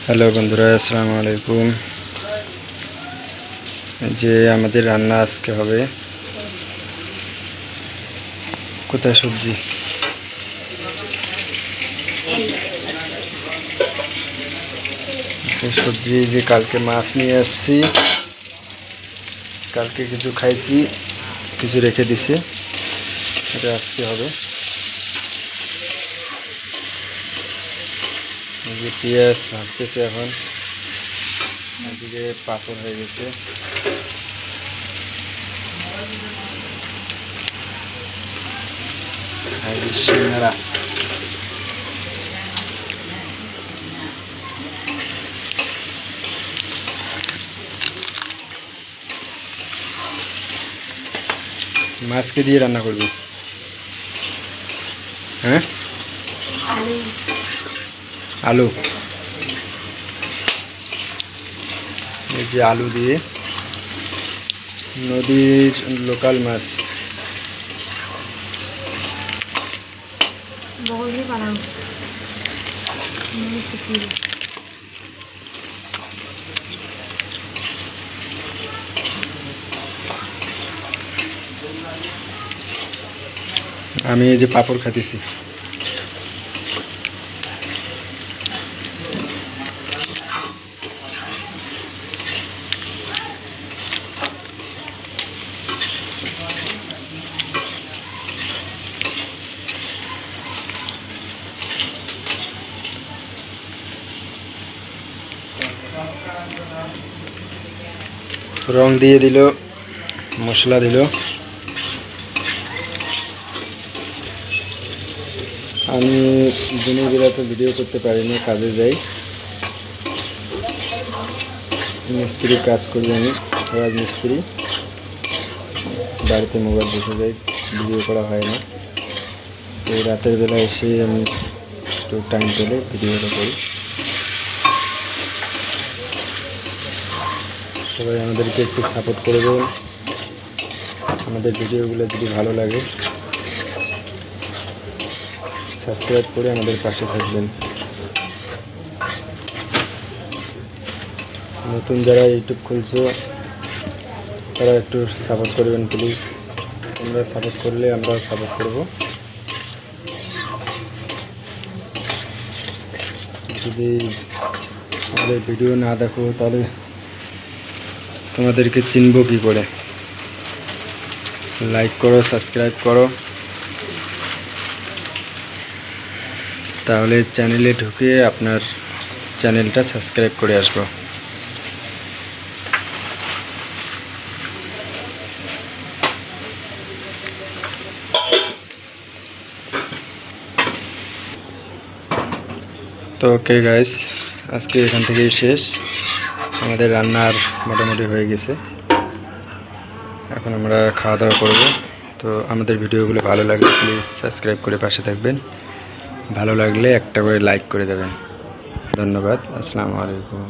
Hello বন্ধুরা, আসসালামু আলাইকুম। যে আমাদের রান্না আজকে হবে কোথায় সবজি, সবজি যে কালকে মাছ নিয়ে আসছি, কালকে কিছু খাইছি, কিছু রেখে দিছি, এটা আজকে হবে। যে পেঁয়াজ ভাজতেছে এখন, এদিকে পাঁপড় হয়ে গেছে। সিঙ্গারা, মাছকে দিয়ে রান্না করবি? হ্যাঁ, আলু, এই যে আলু দিয়ে, নদীর লোকাল মাছ। আমি এই যে পাঁপড় খাইতেছি। রং দিয়ে দিল, মশলা দিল। আমি দিনের বেলাতে ভিডিও করতে পারিনি, কাজে যাই, মিস্ত্রি কাজ করি, আমি রাজমিস্ত্রি। বাড়িতে মোবাইল দেখে যাই, ভিডিও করা হয় না। তো রাতের বেলা এসে আমি একটু টাইম পেলে ভিডিওটা করি। সবাই আমাদেরকে একটু সাপোর্ট করে দেবেন। আমাদের ভিডিওগুলো যদি ভালো লাগে সাবস্ক্রাইব করে আমাদের পাশে থাকবেন। নতুন যারা ইউটিউব খুলছো তারা একটু সাপোর্ট করবেন প্লিজ। তোমরা সাপোর্ট করলে আমরাও সাপোর্ট করব। যদি আমাদের ভিডিও না দেখো তাহলে তোমাদেরকে চিনব কী করে? লাইক করো, সাবস্ক্রাইব করো, তাহলে চ্যানেলে ঢুকে আপনার চ্যানেলটা সাবস্ক্রাইব করে আসবো। তো ওকে গাইস, আজকে এখান থেকেই শেষ। আমাদের রান্নার মোটামুটি হয়ে গেছে, এখন আমরা খাওয়া দাওয়া করব। তো আমাদের ভিডিওগুলো ভালো লাগলে প্লিজ সাবস্ক্রাইব করে পাশে থাকবেন। ভালো লাগলে একটা করে লাইক করে দেবেন। ধন্যবাদ, আসসালামু আলাইকুম।